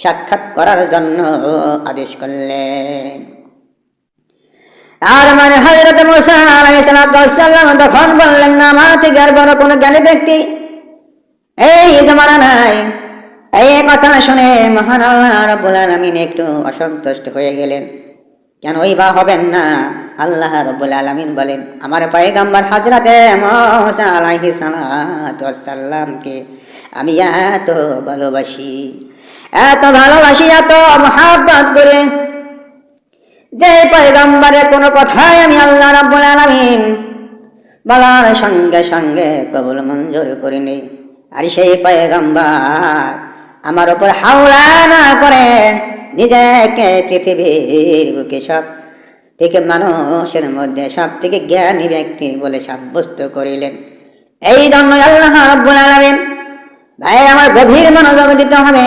সাক্ষাৎ করার জন্য আদেশ করলেন। আর মানে হযরত মূসা আলাইহিস সালাম তখন বললেন, না, আমার থেকে আর বড় কোনো জ্ঞানী ব্যক্তি এই জামানা নাই। এই কথা শুনে মহান আল্লাহ রাব্বুল আলামিন একটু অসন্তুষ্ট হয়ে গেলেন। কেনই বা হবেন না? আল্লাহ রাব্বুল আলামিন বলেন, আমার পয়গম্বর হযরতে মূসা আলাইহিস সালামকে আমি এত ভালোবাসি, এত মহব্বত করে, যে পয়গম্বরের কোনো কথাই আমি আল্লাহ রাব্বুল আলামিন বলার সঙ্গে সঙ্গে কবুল মঞ্জুর করিনি। আর সেই পয়গম্বর আমার উপর হাওলা না করে নিজেকে পৃথিবীর বুকে সব থেকে মানুষের মধ্যে সব থেকে জ্ঞানী ব্যক্তি বলে সাব্যস্ত করিলেন। এই জন্য আল্লাহ রাব্বুল আলামিন, ভাই আমার গভীর মনোযোগ দিতে হবে।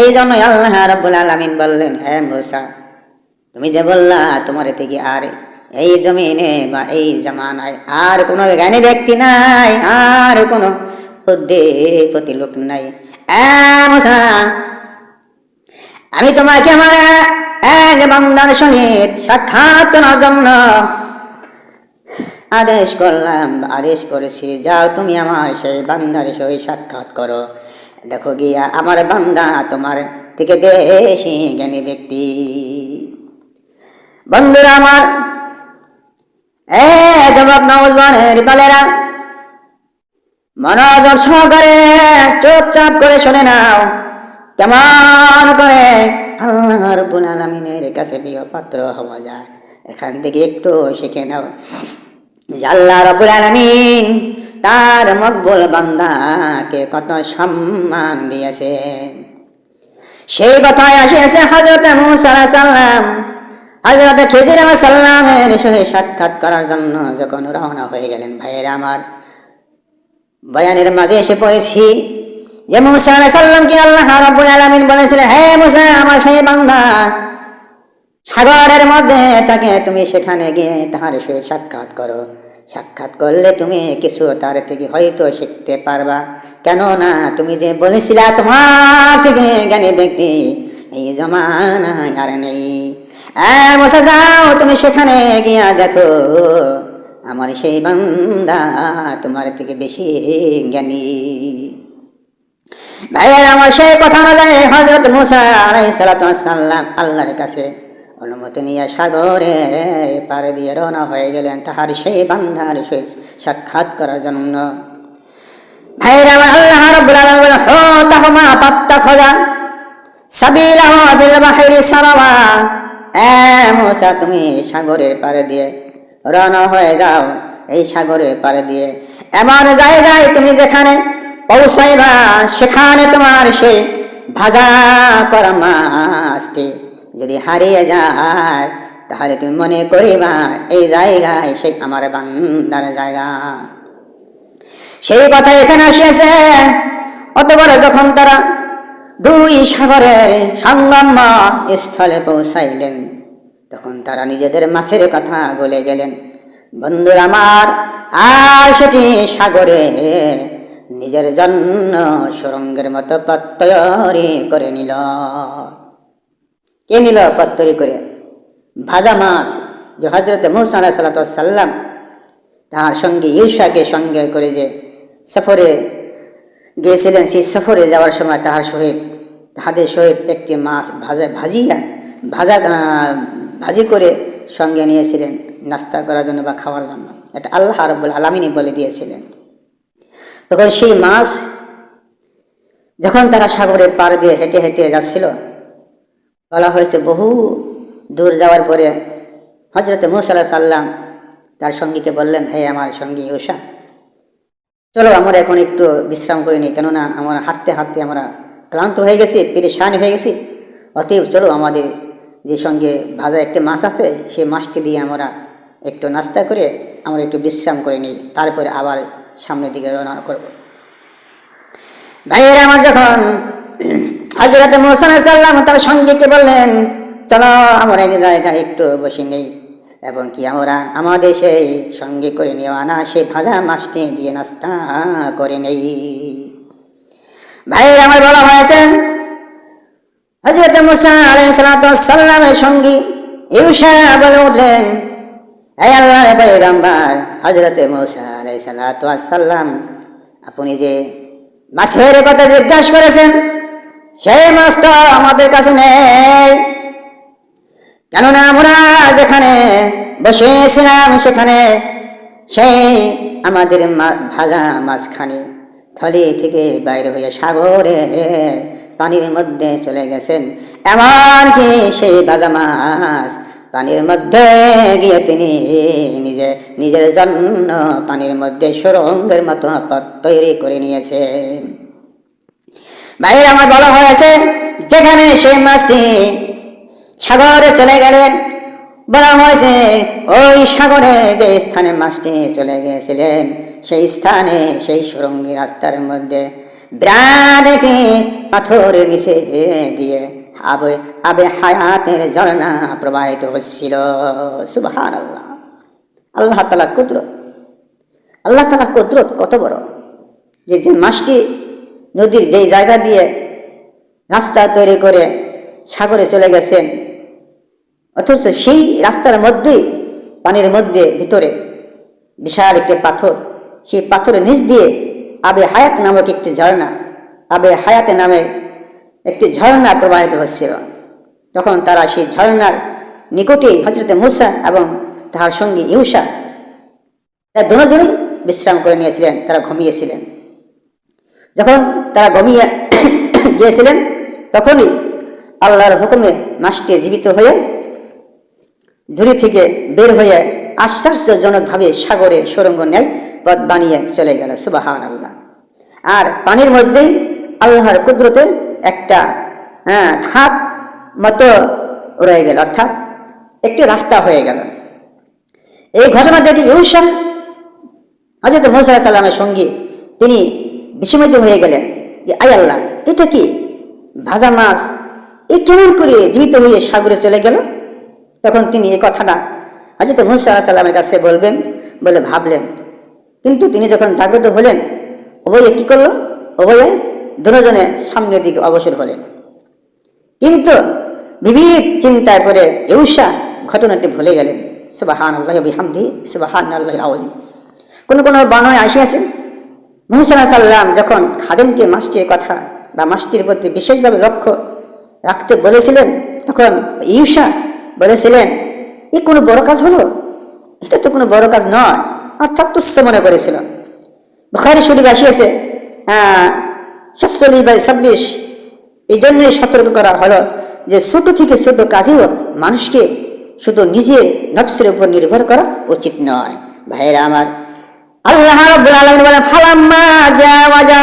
এই জন্য আল্লাহ রাব্বুল আলামিন বললেন, হে মূসা, তুমি যে বললা তোমার থেকে আর এই জমিনে বা এই জামানায় আর কোনো জ্ঞানী ব্যক্তি নাই, আর কোনো বুদ্ধিপতি লোক নাই। মূসা, আমি তোমাকে আমার এক বান্দার সহিত সাক্ষাৎ করার জন্য আদেশ করলাম, আদেশ করেছি, যাও তুমি আমার সেই বান্দার সহিত সাক্ষাৎ করো। দেখো গিয়া আমার বান্দা তোমার থেকে বেশি জ্ঞানী ব্যক্তি। বন্ধুরা আমার, যুবক নওজওয়ানের বালেরা, মনোযোগ সহকারে চুপচাপ করে শুনে নাও, কেমন করে আল্লাহ রাব্বুল আলামিনের কাছে প্রিয় পাত্র হওয়া যায়। এখান থেকে একটু শিখে নাও যে আল্লাহ রাব্বুল আলামিন তার মকবুল বান্দাকে কত সম্মান দিয়েছে। সেই কথায় আসিয়াছে হযরত মূসা আলাইহিস সালাম হযরত খিজির আলাইহিস সালামের সঙ্গে সাক্ষাৎ করার জন্য যখন রওনা হয়ে গেলেন। ভাইয়েরা আমার, বয়ানের মাঝে এসে পড়েছি যে মূসা আলাইহিস সালামকে আল্লাহ রাব্বুল আলামিন বলেছিলেন, হে মূসা, আমার সেই বান্দা সাগরের মধ্যে তাকে তুমি সেখানে গিয়ে তাহার সঙ্গে সাক্ষাৎ করো। সাক্ষাৎ করলে তুমি কিছু তার থেকে হয়তো শিখতে পারবা। কেননা তুমি যে বলেছিলা তোমার থেকে জ্ঞানী ব্যক্তি এই জমানায় আর নেই। মূসা, যাও তুমি সেখানে গিয়া দেখো আমার সেই বান্দা তোমার থেকে বেশি জ্ঞানী। ভাইয়ের আমার, সেই কথা অনুযায়ী হযরত মূসা আলাইহিস সালাম আল্লাহর কাছে অনুমতি নিয়ে সাগরে পাড়ে দিয়ে রওনা হয়ে গেলেন তাহার সেই বান্দার সহিত সাক্ষাৎ করার জন্য। ভাইয়েরা আমার, আল্লাহ রাব্বুল আলামিন বলেন, হো তাহমা ফাত্তাখাযা সাবিলাহু ফিল বাহরি সারাওয়া। মূসা, তুমি সাগরের পাড়ে দিয়ে রওনা হয়ে যাও। এই সাগরের পাড়ে দিয়ে এমন জায়গায় তুমি যেখানে পৌঁছাইবা, সেখানে তোমার সেই ভাজা করা মাছটি যদি হারিয়ে যায়, তাহলে তুমি মনে করিবা এই জায়গায় সেই আমার বান্দার জায়গা। সেই কথা এখানে আসিয়াছে। অতঃপর যখন তারা দুই সাগরের সঙ্গম স্থলে পৌঁছাইলেন, তখন তারা নিজেদের মাছের কথা বলে গেলেন। বন্ধুরা আমার, আর সেটি সাগরে নিজের জন্য সুরঙ্গের মতো পথ তৈরি করে নিল। কে নিল পথ তৈরি করে? ভাজা মাছ, যে হযরত মূসা আলাইহিস সালাম তাহার সঙ্গে ইউশাকে সঙ্গে করে যে সফরে গিয়েছিলেন, সেই সফরে যাওয়ার সময় তাহাদের সহিত একটি মাছ ভাজি করে সঙ্গে নিয়েছিলেন নাস্তা করার জন্য বা খাওয়ার জন্য। এটা আল্লাহ রাব্বুল আলামিনই বলে দিয়েছিলেন। তখন সেই মাছ যখন তারা সাগরের পাড় দিয়ে হেঁটে হেঁটে যাচ্ছিল, বলা হয়েছে বহু দূর যাওয়ার পরে হযরত মূসা আলাইহিস সালাম তার সঙ্গীকে বললেন, হে আমার সঙ্গী ইউশা, চলো আমরা এখন একটু বিশ্রাম করে নিই, কেননা আমরা হাঁটতে হাঁটতে আমরা ক্লান্ত হয়ে গেছি, পেরেশান হয়ে গেছি। অতএব চলো আমাদের যে সঙ্গে ভাজা একটি মাছ আছে, সেই মাছটি দিয়ে আমরা একটু নাস্তা করে আমরা একটু বিশ্রাম করে নিই, তারপরে আবার সামনের দিকে রওনা করব। ভাইয়েরা আমার, যখন হযরত মূসা আলাইহিস সালাম তার সঙ্গীকে বললেন, চলো আমরা এক জায়গায় একটু বসে নেই এবং কি আমরা আমাদের সেই সঙ্গে করে নিয়ে আনা সেই ভাজা মাছটি দিয়ে নাস্তা করে নেই। ভাইয়েরা আমার, বলা হয়েছে মুসা আলাইহিস সালামের সঙ্গী ইউশা বলে উঠলেন, হে আল্লাহর পয়গম্বর হযরতে মুসা আলাইহিস সালাম, আপনি যে মাছের কথা জিজ্ঞাসা করেছেন সেই মাছ তো আমাদের কাছে নেই, কেননা আমরা যেখানে বসেছিলাম সেখানে সেই আমাদের ভাজা মাছখানি থলি থেকে বাইরে হয়ে সাগরে পানির মধ্যে চলে গেছেন। এমনকি সেই ভাজা মাছ পানির মধ্যে গিয়ে তিনি নিজের জন্য পানির মধ্যে সুড়ঙ্গের মতো পথ তৈরি করে নিয়েছেন। বাইরে আমার বলা হয়েছে যেখানে সেই মাছটি সাগরে চলে গেলেন, বলা হয়েছে ওই সাগরে যে স্থানে মাছটি চলে গিয়েছিলেন সেই স্থানে সেই সুড়ঙ্গি রাস্তার মধ্যে বিরাট একটি পাথরের নিচে দিয়ে আবে হায়াতের ঝর্ণা প্রবাহিত হচ্ছিল। সুবহানাল্লাহ। আল্লাহ তাআলার কুদরত, আল্লাহ তাআলার কুদরত কত বড়, যে মাছটি নদীর যেই জায়গা দিয়ে রাস্তা তৈরি করে সাগরে চলে গেছেন, অথচ সেই রাস্তার মধ্যেই পানির মধ্যে ভিতরে বিশাল একটি পাথর, সেই পাথরের নিচ দিয়ে আবে হায়াত নামক একটি ঝর্ণা, আবে হায়াতে নামে একটি ঝর্ণা প্রবাহিত হচ্ছিল। তখন তারা সেই ঝর্ণার নিকটেই হযরত মুসা এবং তাহার সঙ্গী ইউশা দুজনেই বিশ্রাম করে নিয়েছিলেন, তারা ঘুমিয়েছিলেন। যখন তারা ঘুমিয়ে গিয়েছিলেন তখনই আল্লাহর হুকুমে মাছটি জীবিত হয়ে ঝুড়ি থেকে বের হয়ে আশ্চর্যজনকভাবে সাগরে সুড়ঙ্গ ন্যায় পথ বানিয়ে চলে গেল। সুবহানাল্লাহ। আর পানির মধ্যেই আল্লাহর কুদরতে একটা খাত মতো রয়ে গেল, অর্থাৎ একটি রাস্তা হয়ে গেল। এই ঘটনা দেখে ইউশা হযরত মুসা আলাইহিস সালামের সঙ্গী তিনি বিস্মিত হয়ে গেলেন যে আয় আল্লাহ, এটা কি ভাজা মাছ এ কেমন করে জীবিত হয়ে সাগরে চলে গেল? তখন তিনি এই কথাটা হযরত মুসা আলাইহিস সালামের কাছে বলবেন বলে ভাবলেন, কিন্তু তিনি যখন জাগ্রত হলেন উভয়ে কি করলো, উভয়ে দুজনে সামনের দিকে অগ্রসর হলেন। কিন্তু বিবিধ চিন্তায় পড়ে ইউশা ঘটনাটি ভুলে গেলেন। সুবহানাল্লাহি ওয়া বিহামদিহি সুবহানাল্লাহিল আযীম। কোন বর্ণনায় আসিয়াছে মুসা আলাইহিস সালাম যখন খাদেমকে মাছটির কথা বা মাছটির প্রতি বিশেষভাবে লক্ষ্য রাখতে বলেছিলেন, তখন ইউশা বলেছিলেন এ কোনো বড় কাজ হলো, এটা তো কোনো বড় কাজ নয়, অর্থাৎ তুচ্ছ মনে করেছিল। বুখারী শরীফ আসিয়াছে 47/26, এই জন্যই সতর্ক করা হলো যে ছোট থেকে ছোট কাজেও মানুষকে শুধু নিজের নফসের উপর নির্ভর করা উচিত নয়। ভাইরা আমার, আল্লাহ রাব্বুল আলামিন বলেন ফালাম্মা জাওয়াজা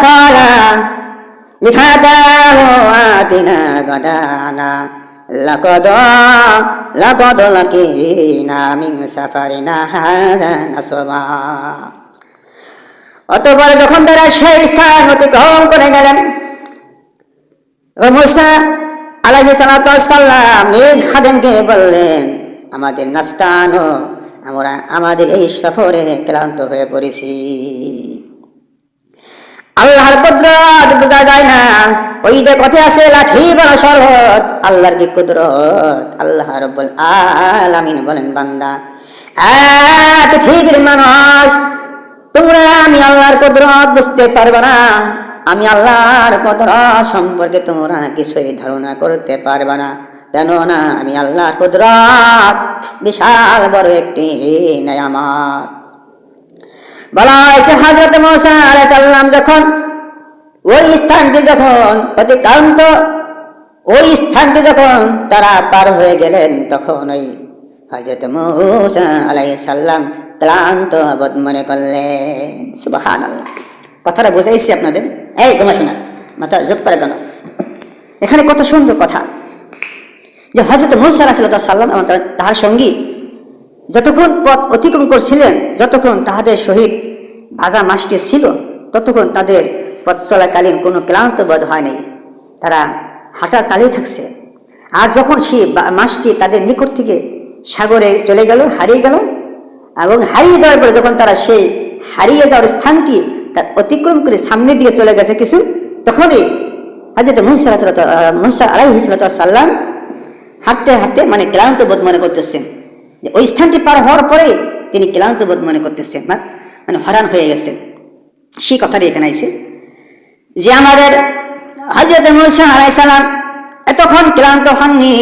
ক্বালা লিফাতাহু আতিনা গাদানা লাকাদ লাকিনা মিন সাফারিনা হাযা নাসবা। অতঃপর যখন তারা সেই স্থান অতিক্রম করে গেলেন, মুসা আলাইহিস সালাম নিজ খাদেমকে বললেন, আমাদের নাস্তানো, আমরা আমাদের এই সফরে ক্লান্ত হয়ে পড়েছি। আল্লাহর কুদরত বোঝা যায় না, ওই যে কথা আছে লাঠি বড় শরৎ, আল্লাহর কি কুদরত। আল্লাহ রাব্বুল আলামিন বলেন, বান্দা পৃথিবীর মানুষ, তোমরা আমি আল্লাহর কুদরত বুঝতে পারবে না, আমি আল্লাহর কুদরত সম্পর্কে তোমরা কিছুই ধারণা করতে পারবে না, কেননা আমি আল্লাহর কুদরত বিশাল বড় একটি নেয়ামত। বলা হয়েছে হযরত মুসা আলাইহিস সালাম যখন ওই স্থানটি যখন অতিক্রান্ত, ওই স্থানটি যখন তারা পার হয়ে গেলেন, তখন ওই হযরত মুসা আলাইহিস সালাম ক্লান্ত বোধ মনে করলেন। সুবহানাল্লাহ। কথাটা বুঝাইছি আপনাদের? এই তোমরা শোনা, মাথা জোট করে কেন? এখানে কত সুন্দর কথা যে হযরত মুসা আলাইহিস সালাম এবং তাহার সঙ্গী যতক্ষণ পথ অতিক্রম করছিলেন, যতক্ষণ তাহাদের সহিত ভাজা মাছটি ছিল, ততক্ষণ তাদের পথ চলাকালীন কোনো ক্লান্ত বোধ হয় নাই, তারা হাঁটার তালেই থাকছে। আর যখন সেই মাছটি তাদের নিকট থেকে সাগরে চলে গেল, হারিয়ে গেল, এবং হারিয়ে যাওয়ার পরে যখন তারা সেই হারিয়ে যাওয়ার স্থানটি তার অতিক্রম করে সামনের দিকে চলে গেছে কিছু, তখনই হযরত মুসা আলাইহিস সালাম হাঁটতে হাঁটতে মানে ক্লান্ত বোধ মনে করতেছেন, যে ওই স্থানটি পার হওয়ার পরে তিনি ক্লান্ত বোধ মনে করতেছেন, মানে হয়রান হয়ে গেছেন। সেই কথাটি এখানে আইছে যে আমাদের হযরত মুসা আলাইহিস সালাম এতক্ষণ ক্লান্ত হননি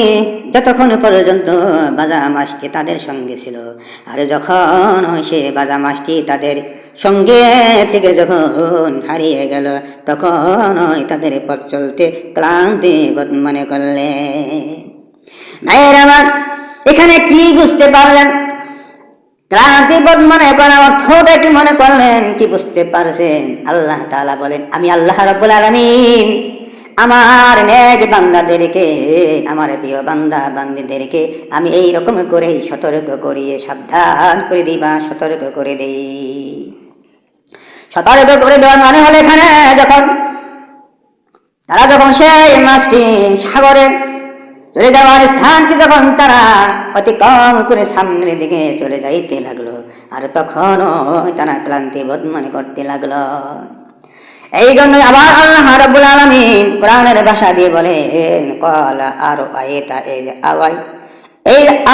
যতক্ষণ পর্যন্ত বাজা মাছটি তাদের সঙ্গে ছিল। আর যখন সে বাজা মাছটি তাদের সঙ্গে থেকে যখন হারিয়ে গেল, তখন তাদের পথ চলতে ক্লান্তি বোধ মনে করলেন। ভাইয়ের আমার, এখানে কি বুঝতে পারলেন? ক্লান্তি বোধ মনে করার অর্থটা কি মনে করলেন? কি বুঝতে পারছেন? আল্লাহ তাআলা বলেন, আমি আল্লাহ রাব্বুল আলামিন আমার নেক বান্দাদেরকে, আমার প্রিয় বান্দা বান্দীদেরকে আমি এই রকম করে সতর্ক করিয়ে সাবধান করে দিই বা সতর্ক করে দেই। সতর্ক করে দেওয়ার মানে হলো এখানে তারা যখন সেই মাছটি সাগরে চলে যাওয়ার স্থানটি যখন তারা অতিক্রম করে সামনের দিকে চলে যাইতে লাগলো, আর তখনও তারা ক্লান্তি বোধ মনে করতে লাগলো। এই জন্য আবার আল্লাহ রাব্বুল আলামিন কোরআনের ভাষা দিয়ে বলেন, ক্বালা আরআইতা ইয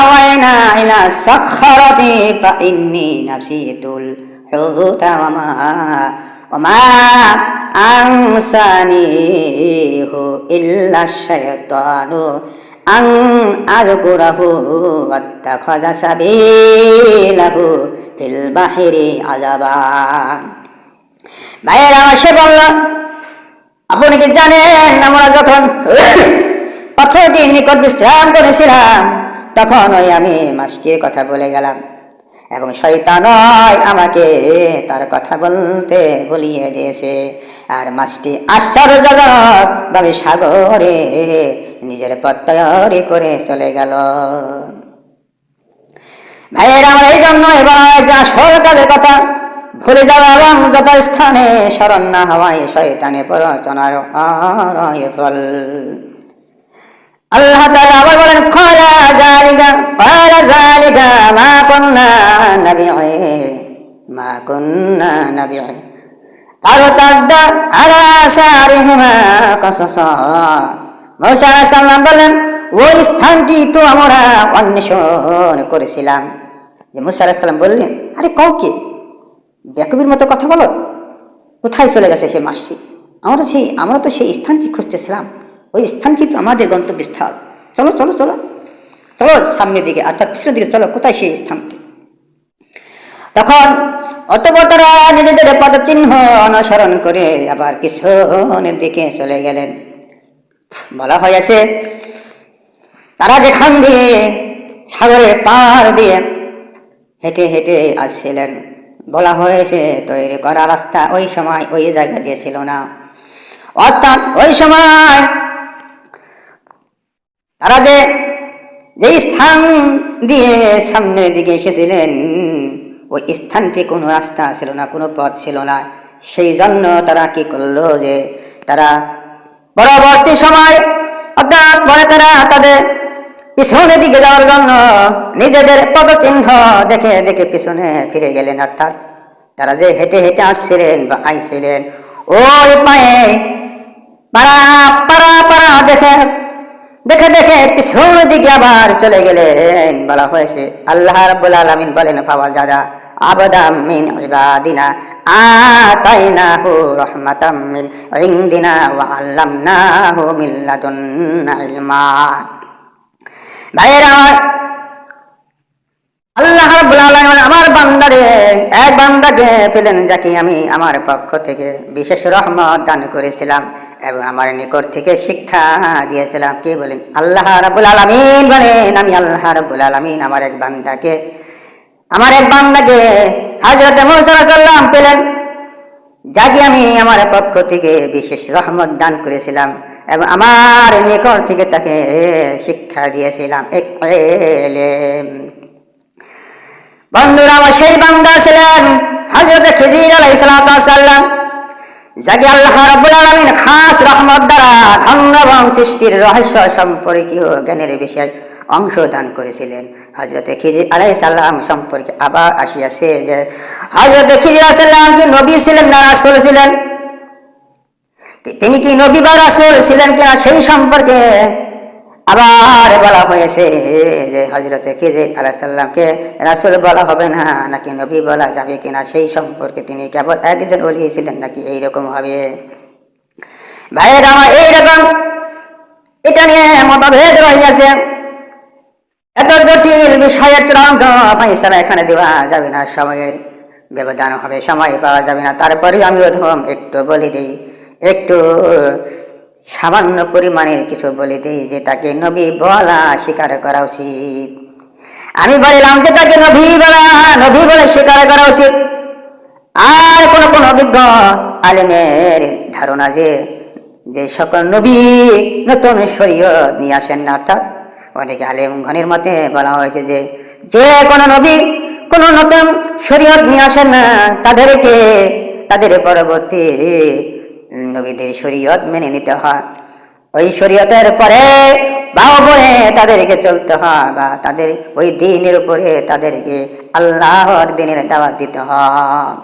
আওয়াইনা ইলা সাখরাতি ফা ইন্নী নাসিতুল হুতা ওয়া মা আনসানিহু ইল্লা শাইতানু আন আযকুরাহু ওয়াত্তাখাযা সাবিলাহু ফিল বাহরি আযাবা। ভাইয়েরা, সে বলল, আপনি কি জানেন আমরা যখন পাথরটির নিকট বিশ্রাম করেছিলাম তখন আমি মাছটির কথা বলে গেলাম এবং শয়তান আমাকে তার কথা বলতে বলিয়ে দিয়েছে, আর মাছটি আশ্চর্যজনক ভাবে সাগরে নিজের পথ তৈরি করে চলে গেল। ভাইয়েরা, আমরা এই জন্য এবার আসল কাজের কথা ভুলে যাওয়া এবং যত স্থানে স্মরণ না হওয়ায় শয়তানে প্ররোচনার ফল। আল্লাহ তাআলা আবার বলেন, ক্বালা যালিকা মা কুন্না নাবিঈ ফারতাদ্দা আলা আসারিহিমা কাসাসা। মুসা আলাইহিস সালাম বলেন, ওই স্থানটি তো আমরা অন্বেষণ করেছিলাম। যে মুসা আলাইহিস সালাম বললেন, আরে কও কি বেকুবের মতো কথা বলো, কোথায় চলে গেছে সে মাছটি? আমরা তো সেই স্থানটি খুঁজতেছিলাম, ওই স্থান কিন্তু আমাদের গন্তব্যস্থল। চলো চলো চলো চলো সামনের দিকে, অর্থাৎ পিছনের দিকে চলো, কোথায় সেই স্থানটি? তখন অতঃপর তারা নিজেদের পদচিহ্ন অনুসরণ করে আবার পিছনের দিকে চলে গেলেন। বলা হয়েছে তারা যেখান দিয়ে সাগরের পার দিয়ে হেঁটে হেঁটে আসছিলেন, বলা হয়েছে তৈরি করা রাস্তা ওই সময় ওই জায়গা দিয়ে ছিল না। অর্থাৎ ওই সময় তারা যে স্থান দিয়ে সামনের দিকে এসেছিলেন ওই স্থানটি কোনো রাস্তা ছিল না, কোনো পথ ছিল না। সেই জন্য তারা কি করলো, যে তারা পরবর্তী সময় অর্থাৎ পরে তারা তাদের পিছনের দিকে যাওয়ার জন্য নিজেদের পদচিহ্ন দেখে দেখে পিছনে ফিরে গেলেন। অর্থাৎ তারা যে হেঁটে হেঁটে আসছিলেন বা আইছিলেন ওই পায়ে পাড়া পাড়া পাড়া দেখে দেখে দেখে পিছনের দিকে আবার চলে গেলেন। বলা হয়েছে আল্লাহ রাব্বুল আলামিন বলেন, ফাওয়াজাদা আবদাম মিন ইবাদিনা আতাইনাহু রাহমাতাম মিন ইনদিনা ওয়া আল্লামনাহু মিন লাদুন্না ইলমা। ভাইয়েরা আমার, আল্লাহ রাব্বুল আলামিন আমার এক বান্দাকে পেলেন যাকে আমি আমার পক্ষ থেকে বিশেষ রহমত দান করেছিলাম এবং আমার নিকট থেকে শিক্ষা দিয়েছিলাম। কে বলেন? আল্লাহ রাব্বুল আলামিন বলেন, আমি আল্লাহ রাব্বুল আলামিন আমার এক বান্দাকে হযরত মূসা আলাইহিস সালাম পেলেন যাকে আমি আমার পক্ষ থেকে বিশেষ রহমত দান করেছিলাম এবং আমার নিকট থেকে তাকে শিক্ষা দিয়েছিলাম। বন্ধুরা, আমার সেই বান্দা ছিলেন হযরত খিজির আলাইহিস সালাম, যাকে আল্লাহ রাব্বুল আলামিন খাস রহমত দ্বারা ধন্য এবং সৃষ্টির রহস্য সম্পর্কীয় জ্ঞানের বিশেষ অংশ দান করেছিলেন। হযরত খিজির আলাইহিস সালাম সম্পর্কে আবার আসিয়াছে যে হযরত খিজির আলাইহিস সালাম কি নবী ছিলেন না রাসূল ছিলেন? তিনি কি নবী বা রাসূল ছিলেন কিনা সেই সম্পর্কে আবার বলা হয়েছে যে হযরতে খিজির আলাইহিস সালামকে রাসূল বলা হবে না, নাকি নবী বলা যাবে কিনা সেই সম্পর্কে তিনি কেবল একজন ওলি ছিলেন নাকি এইরকম হবে। ভাইয়েরা আমার, এইরকম এটা নিয়ে মতভেদ রয়েছে। এত জটিল বিষয়ের চূড়ান্ত ফয়সালা এখানে দেওয়া যাবে না, সময়ের ব্যবধান হবে, সময় পাওয়া যাবে না। তারপরে আমি প্রথম একটু বলে দিই, একটু সামান্য পরিমাণের কিছু বলে দিই যে তাকে নবী বলা স্বীকার করা উচিত। আমি বললাম যে তাকে নবী বলে স্বীকার করা উচিত। আর কোন অভিজ্ঞ আলেমের ধারণা যে যে সকল নবী নতুন শরীয়ত নিয়ে আসেন না, অর্থাৎ অনেক আলেমগণের মতে বলা হয়েছে যে যে কোনো নবী কোন নতুন শরীয়ত নিয়ে আসেন না, তাদের পরবর্তী নবীদের শরীয়ত মেনে নিতে হয়। ওই শরীয়তের পরে বা উপরে তাদেরকে চলতে হয়, বা তাদের ওই দিনের উপরে তাদেরকে আল্লাহর দিনের দাওয়াত দিতে হয়।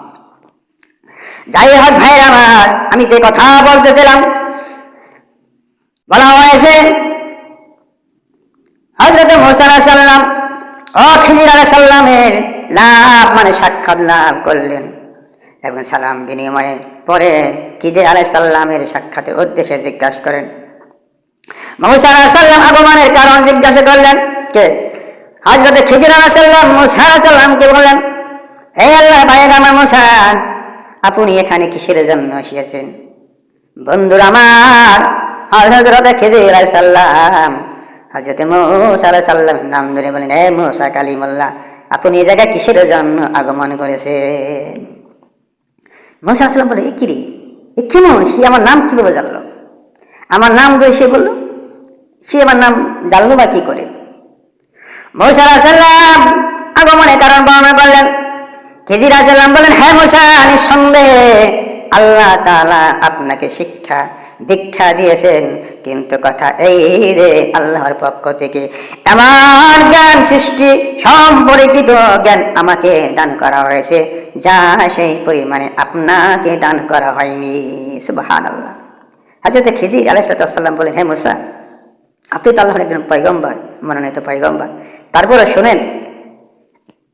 যাই হোক ভাই আমার, আমি যে কথা বলতেছিলাম, বলা হয়েছে হযরত মূসা আলাইহিস সালাম ও খিজির আলাইহিস সালামের লাভ মানে সাক্ষাৎ লাভ করলেন এবং সালাম বিনিময়ের পরে খিজির আলাইহিস সালামের সাক্ষাতের উদ্দেশ্যে জিজ্ঞাসা করেন। মূসা আলাইহিস সালাম আগমনের কারণ জিজ্ঞাসা করলেন। কে? হযরত খিজির আলাইহিস সালাম মূসা আলাইহিস সালামকে বললেন, হে আল্লাহ ভাইয়ের আমার মূসা, আপনি এখানে কিসের জন্য এসেছেন? বন্ধুরা আমার, হযরত খিজির আলাইহিস সালাম হযরত মূসা আলাইহিস সালামের নাম ধরে বলেন, হে মূসা কালিমুল্লাহ, আপনি এই জায়গায় কিসের জন্য আগমন করেছেন? মূসা আলাইহিস সালাম বলে, এ কি রে, এ কেমন? সে আমার নাম কিভাবে জানলো? আমার নাম ধরে সে বললো, সে আমার নাম জানলো বা কি করে? মূসা আলাইহিস সালাম আগমনের কারণ বর্ণনা করলেন। খিজির আলাইহিস সালাম বলেন, হ্যাঁ মূসা, নিঃসন্দেহে আল্লাহ তাআলা আপনাকে দীক্ষা দিয়েছেন, কিন্তু কথা এই যে আল্লাহর পক্ষ থেকে এমন জ্ঞান সৃষ্টি সম্পর্কিত জ্ঞান আমাকে দান করা হয়েছে যা সেই পরিমাণে আপনাকে দান করা হয়নি। সুবহানাল্লাহ। হযরত খিজির আলাইহিস সালাম বলেন, হে মূসা, আপনি তো আল্লাহর একজন পয়গম্বর, মনোনীত পয়গম্বর। তারপরে শোনেন,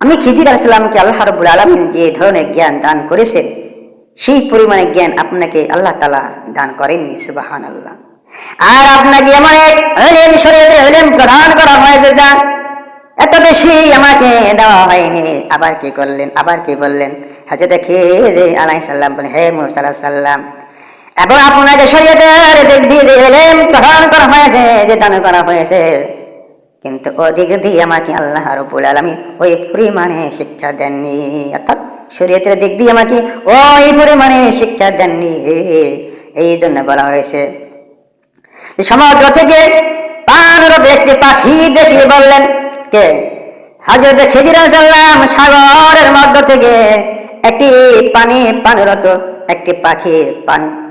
আমি খিজির আলাইহিস সালামকে আল্লাহ রাব্বুল আলামিন যে ধরনের জ্ঞান দান করেছেন সেই পরিমাণে জ্ঞান আপনাকে আল্লাহ তাআলা দান করেননি। সুবহানাল্লাহ। আর আপনাকে এমন এক ইলম, শরীয়তের ইলম প্রদান করা হয়েছে যা এত বেশি আমাকে দেওয়া হয়নি। আবার কি করলেন? আবার কি বললেন? হযরত খিজির আলাইহিস সালাম বলেন, হে মূসা আলাইহিস সালাম, এবং আপনাকে শরীয়তের দিক দিয়ে যে ইলম প্রদান করা হয়েছে, যে দান করা হয়েছে, কিন্তু ওদিক দিয়ে আমাকে আল্লাহ রাব্বুল আলামিন ওই পরিমাণে শিক্ষা দেননি, অর্থাৎ শরীয়তের দিক দিয়ে আমাকে ওই পরিমাণে শিক্ষা দেননি। এই জন্য বলা হয়েছে সমুদ্র থেকে পানরত একটি পাখি দেখিয়ে বললেন। কে? হযরত খিজির আলাইহিস সালাম সাগরের মধ্য থেকে একটি পানরত একটি পাখি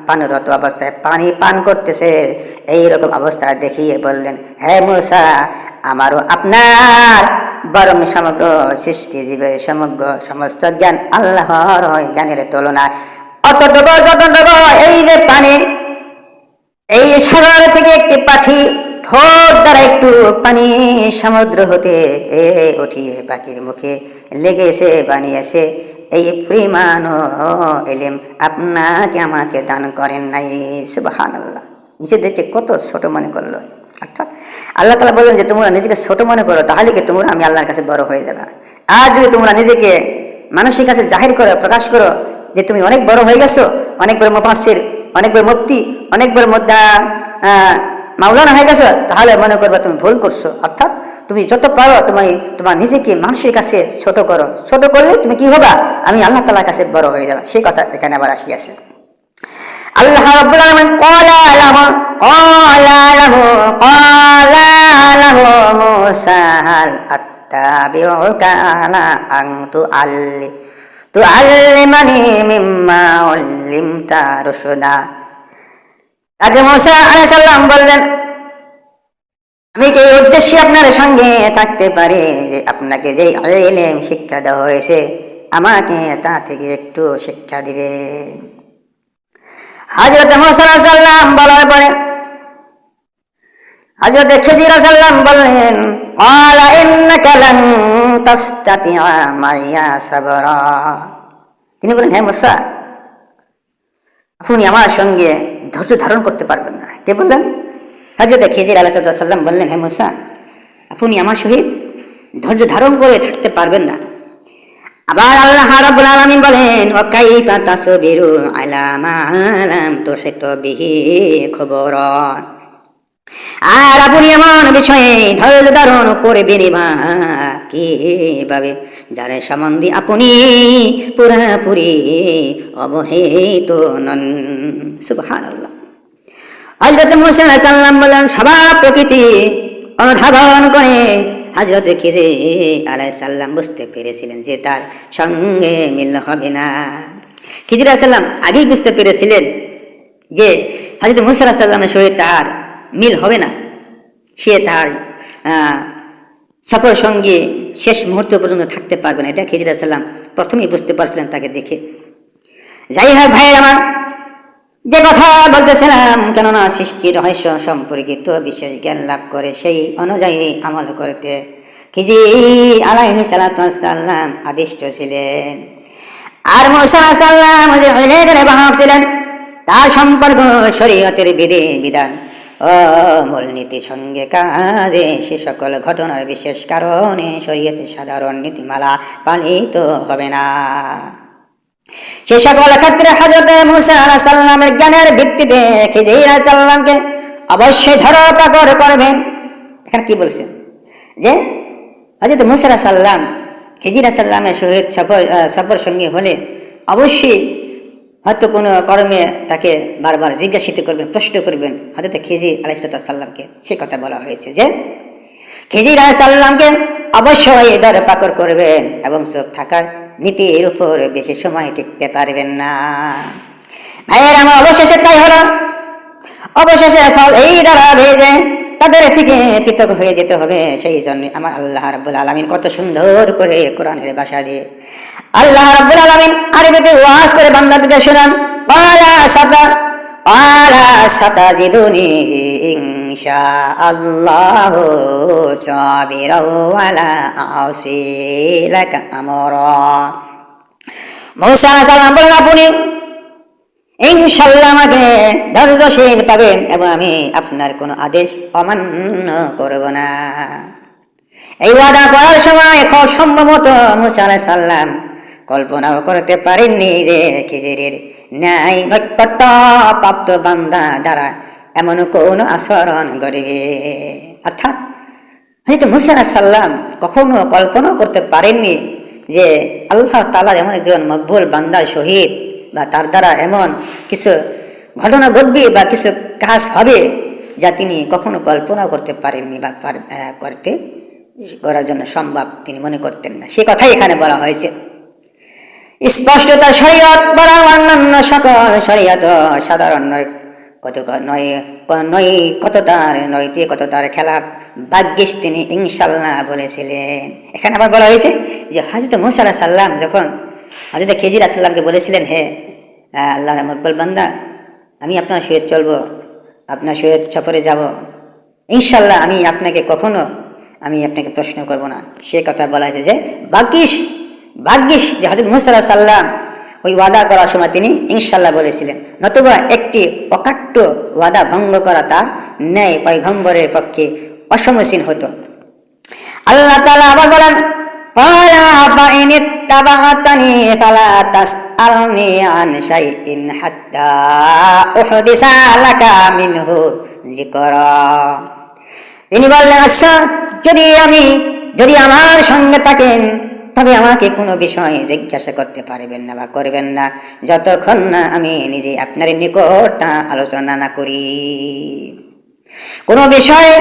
পানরত অবস্থায় পানি পান করতেছে, এইরকম অবস্থা দেখিয়ে বললেন, হে মূসা, আমারও আপনার বরং সমগ্র সৃষ্টি জীবের সমস্ত জ্ঞান আল্লাহর জ্ঞানের তুলনায় অতটুকু যতটুকু এই যে পানি, এই সাগর থেকে একটি পাখি ঠোঁট দ্বারা একটু পানি সমুদ্র হতে উঠিয়ে পাখির মুখে লেগেছে, বানিয়েছে, এই পরিমাণ ইলম আপনাকে আমাকে দান করেন নাই। সুবহানাল্লাহ। নিজেদেরকে কত ছোট মনে করলো। অর্থাৎ আল্লাহ তাআলা বললেন যে তোমরা নিজেকে ছোট মনে করো, তাহলে কি তোমরা আমি আল্লাহর কাছে বড় হয়ে যাবে। আর যদি তোমরা নিজেকে মানুষের কাছে জাহির করো, প্রকাশ করো যে তুমি অনেক বড় হয়ে গেছো, অনেক বড় মুফাসসির, অনেক বড় মুফতি, অনেক বড় মাওলানা হয়ে গেছো, তাহলে মনে করবে তুমি ভুল করছো। অর্থাৎ তুমি যত পারো তোমার নিজেকে মানুষের কাছে ছোট করো, ছোট করলে তুমি কি হবা? আমি আল্লাহ তাআলার কাছে বড় হয়ে যাবে। সেই কথা এখানে আবার আসিয়াছে। আল্লাহ রাব্বুল আলামিন ক্বালা লাহু মূসা হাল আত্তাবিউকা আলা আন তুআল্লিমানি মিম্মা উল্লিমতা রুশদা। তাকে মূসা আলাইহিস সালাম বললেন, আমি কি এই উদ্দেশ্যে আপনার সঙ্গে থাকতে পারি যে আপনাকে যে ইলম শিক্ষা দেওয়া হয়েছে আমাকে তা থেকে একটু শিক্ষা দিবেন? হযরত মুসা আলাইহিস সালাম বলার পরে হযরত খিজির আলাইহিস সালাম বললেন, ক্বালা ইন্নাকা লান তাসতাতিআ মাইয়া সাবরা। তিনি বলেন, হে মুসা, আপনি আমার সঙ্গে ধৈর্য ধারণ করতে পারবেন না। কে বললেন? হযরত খিজির আলাইহিস সালাম বললেন, হে মুসা, আপনি আমার সহিত ধৈর্য ধারণ করে থাকতে পারবেন না। আবার আল্লাহ রাব্বুল আলামিন বলেন, ওয়া কাইফা তাসবিরু আলা মা লাম তুহিত বিহি খবরা। আর আপনি এমন বিষয়ে ধৈর্য ধারণ করবেন বা কিভাবে যার সম্বন্ধে আপনি পুরাপুরি অবহিত নন। সুবহানাল্লাহ। হযরত মুসা আলাইহিস সালাম বলেন, স্বভাব প্রকৃতি অনুধাবন করে হযরত খিজির আলাইহিস সালাম বুঝতে পেরেছিলেন যে তার সঙ্গে মিল হবে না। খিজির আলাইহিস সালাম আগেই বুঝতে পেরেছিলেন যে হযরত মুসা আলাইহিস সালামের সহিত তার মিল হবে না। সে তার সফর সঙ্গে শেষ মুহূর্ত পর্যন্ত থাকতে পারবে না, এটা খিজির আলাইহিস সালাম প্রথমেই বুঝতে পারছিলেন তাকে দেখে। যাই হোক ভাই আমার, যে কথা বলতেছিলাম, কেননা সৃষ্টির রহস্য সম্পর্কিত বিশেষ জ্ঞান লাভ করে সেই অনুযায়ী আমল করতে খিজির আলাইহিস সালাম আদিষ্ট ছিলেন। আর মুসা আলাইহিস সালাম যে ইলমের বাহক ছিলেন, তার সম্পর্ক শরীয়তের বিধি বিধান ও মূলনীতির সঙ্গে কাজে সে সকল ঘটনার বিশেষ কারণে শরীয়তের সাধারণ নীতিমালা পালিত হবে না। সে সকল ক্ষেত্রে হযরত মুসা আলাইহিস সালামের জ্ঞানের ভিত্তিতে খিজির আলাইহিস সালামকে অবশ্যই ধরাপাকড় করবেন। এখানে কি বলছেন? যে হযরত মুসা আলাইহিস সালাম খিজির আলাইহিস সালামের সহিত সফর সঙ্গী হলে অবশ্যই হয়তো কোনো কর্মে তাকে বারবার জিজ্ঞাসিত করবেন, প্রশ্ন করবেন হযরত খিজির আলাইহিস সালামকে। সে কথা বলা হয়েছে যে খিজির আলাইহিস সালামকে অবশ্যই ধরাপাকড় করবেন এবং চুপ থাকার নীতির উপর বেশি সময় টিকতে পারবেন না। ভাইয়ের আমার, অবশেষে তাই হলো। অবশেষে ফল এই দাঁড়াবে যে তাদের থেকে পৃথক হয়ে যেতে হবে। সেই জন্য আমার আল্লাহ রাব্বুল আলামিন কত সুন্দর করে কোরআনের ভাষা দিয়ে আল্লাহ রাব্বুল আলামিন আরবিতে ওয়াজ করে বান্দাদের শোনান, ওয়ালা সাতাজিদুনি ইনশাআল্লাহু সাবিরাও ওয়ালা আসি লাকা আমরা। মুসা আলাইহিস সালাম বলেন, আপনি ইনশাআল্লাহ আমাকে ধৈর্যশীল পাবেন এবং আমি আপনার কোনো আদেশ অমান্য করব না। এই ওয়াদা করার সময় সম্ভবত মুসা আলাইহিস সালাম কল্পনাও করতে পারেননি যে খিজিরের ন্যায় নৈকট্য প্রাপ্ত বান্দা দ্বারা এমন কোন আচরণ করবে। অর্থাৎ হয়তো মুসা আলাইহিস সালাম কখনো কল্পনা করতে পারেননি যে আল্লাহ তাআলার এমন একজন মকবুল বান্দার সহিত বা তার দ্বারা এমন কিছু ঘটনা ঘটবে বা কিছু কাজ হবে যা তিনি কখনো কল্পনা করতে পারেননি বা করার জন্য সম্ভব তিনি মনে করতেন না। সে কথাই এখানে বলা হয়েছে। স্পষ্টতা শরীয়ত বরং অন্যান্য সকল শরীয়ত সাধারণ কততার নৈতিকতার খেলাফ ভাগ্যিস তিনি ইনশাআল্লাহ বলেছিলেন। এখানে আবার বলা হয়েছে যে হযরত মুসা আলাইহিস সালাম যখন হযরত খিজির আলাইহিস সালামকে বলেছিলেন, হে আল্লাহর মকবুল বান্দা, আমি আপনার সহিত চলবো, আপনার সহিত সফরে যাব, ইনশাআল্লাহ আমি আপনাকে প্রশ্ন করব না। সে কথা বলা হয়েছে যে ভাগ্যিস যে হযরত মুসা আলাইহিস সালাম ওই ওয়াদা করার সময় তিনি ইনশাআল্লাহ বলেছিলেন, নতুবা একটি অকাট্য ওয়াদা ভঙ্গ করা তার ন্যায় পয়গম্বরের পক্ষে অসমীচীন হতো। আল্লাহ তাআলা আবার বলেন, ক্বালা ফাইন ইত্তাবা'তানি ফালা তাসআলনি আন শাইইন হাত্তা উহদিসা লাকা মিনহু যিকরা। তিনি বললেন, আচ্ছা, যদি আমার সঙ্গে থাকেন তবে আমাকে কোনো বিষয়ে জিজ্ঞাসা করতে পারবেন না বা করবেন না যতক্ষণ না আমি নিজে আপনার নিকট তা আলোচনা না করি। কোনো বিষয়ে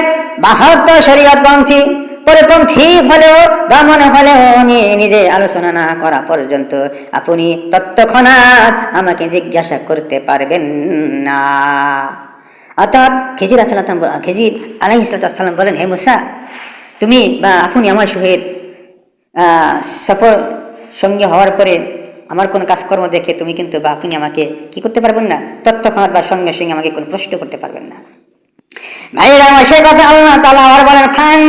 বাহ্য শরীয়তপন্থী পরিপন্থী হলেও বা মনে হলেও আমি নিজে আলোচনা না করা পর্যন্ত আপনি তৎক্ষণাৎ আমাকে জিজ্ঞাসা করতে পারবেন না। অর্থাৎ খিজির আলাইহিস সালাম বলেন, হে মুসা, তুমি বা আপনি আমার সহিত সফর সঙ্গী হওয়ার পরে আমার কোনো কাজকর্ম দেখে তুমি কিন্তু বা আপনি আমাকে কি করতে পারবেন না, তৎক্ষণাৎ বা সঙ্গে সঙ্গে আমাকে কোনো প্রশ্ন করতে পারবেন না। ভাইরা আমার সে কথা আল্লাহ তাআলা আবার বলেন, ফান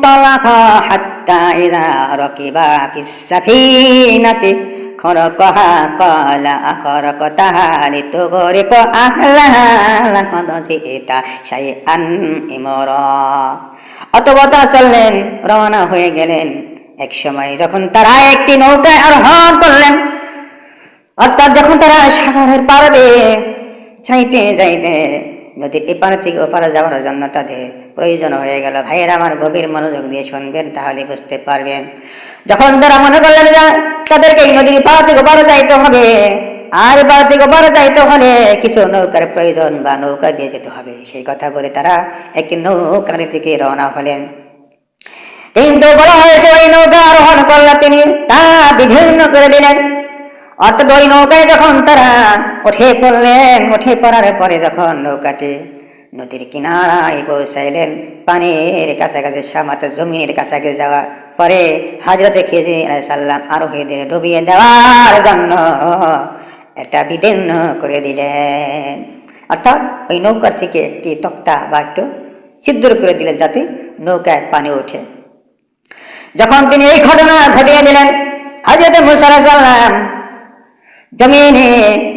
তালাকা হাত্তা ইযা রাকিবা ফিস সাফিনাতি খরকহা ক্বালা আখরকতাহা লিতুগরিকা আহলাহা লাকাদ জিইতা শাইআন ইমরা। অতঃপর তারা চললেন, রওনা হয়ে গেলেন। এক সময় যখন তারা একটি নৌকায় আরোহণ করলেন, অর্থাৎ যখন তারা সাগরের পার দিয়ে যাইতে যাইতে নদীর এপার থেকে ওপারে যাওয়ার জন্য তাদের প্রয়োজন হয়ে গেল। ভাইয়েরা আমার, গভীর মনোযোগ দিয়ে শুনবেন, তাহলে বুঝতে পারবেন। যখন তারা মনে করলেন যে তাদেরকে এই নদীর পার থেকে ওপারে যাইতে হবে, আর পার থেকে ওপারে যাইতে হলে কিছু নৌকার প্রয়োজন বা নৌকা দিয়ে যেতে হবে, সেই কথা বলে তারা একটি নৌকার দিকে রওনা হলেন। কিন্তু বলা হয়েছে ওই নৌকা আরোহণ করলে তিনি তা বিঘ্ন করে দিলেন। অর্থাৎ ওই নৌকায় যখন তারা উঠে পড়লেন, উঠে পড়ার পরে যখন নৌকাটি নদীর কিনারায় পৌঁছাইলেন, পানির কাছাকাছি সামাত জমিনের কাছাকাছি যাওয়ার পরে হযরতে খিজির আলাইহিস সালাম আরোহীদের ডুবিয়ে দেওয়ার জন্য একটা বিদীর্ণ করে দিলেন। অর্থাৎ ওই নৌকার থেকে একটি তক্তা বা একটু ছিদ্র করে দিলেন যাতে নৌকায় পানি ওঠে। যখন তিনি এই ঘটনা ঘটিয়ে দিলেন, হযরতে মুসা আলাইহিস সালাম জমিনে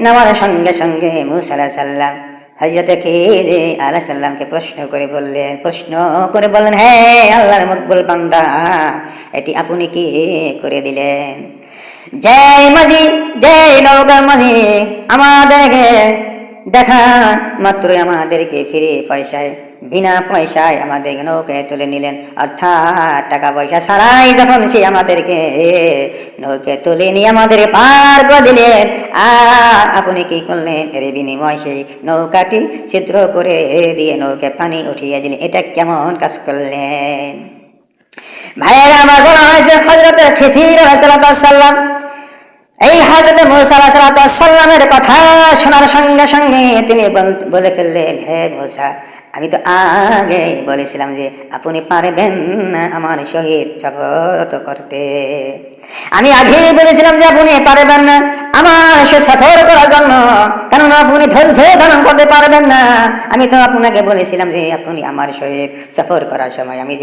নামার সঙ্গে সঙ্গে মুসা আলাইহিস সালাম হযরতে খিজির আলাইহিস সালামকে প্রশ্ন করে বললেন, হে আল্লাহর মকবুল বান্দা, এটি আপনি কি করে দিলেন? যে নৌকার মাঝি আমাদেরকে দেখা মাত্রই আমাদেরকে ফিরে বিনা পয়সায় আমাদের নৌকায় তুলে নিলেন, অর্থাৎ টাকা পয়সা ছাড়াই যখন সে আমাদেরকে নৌকায় তুলে নিয়ে আমাদের পার করে দিলেন, আর আপনি কি করলেন? এর বিনিময় সেই নৌকাটি ছিদ্র করে দিয়ে নৌকায় পানি উঠিয়ে দিলেন। এটা কেমন কাজ করলেন? ভাইয়েরা আমার, বলা হয়েছে হযরতে খিজির আলাইহিস সালাম এই হযরতে মুসা আলাইহিস সালামের কথা শোনার সঙ্গে সঙ্গে তিনি বলে ফেললেন, হে মুসা, আমি তো আগে বলেছিলাম যে আপনি পারবেন না আমার সহিত সফর করতে। আমি আগেই বলেছিলাম যে আপনি পারবেন না আমার সহিত সফর করার জন্য, কেননা আপনি ধৈর্য ধারণ করতে পারবেন না। আমি তো আপনাকে বলেছিলাম যে আপনি আমার সহিত সফর করার সময় আমি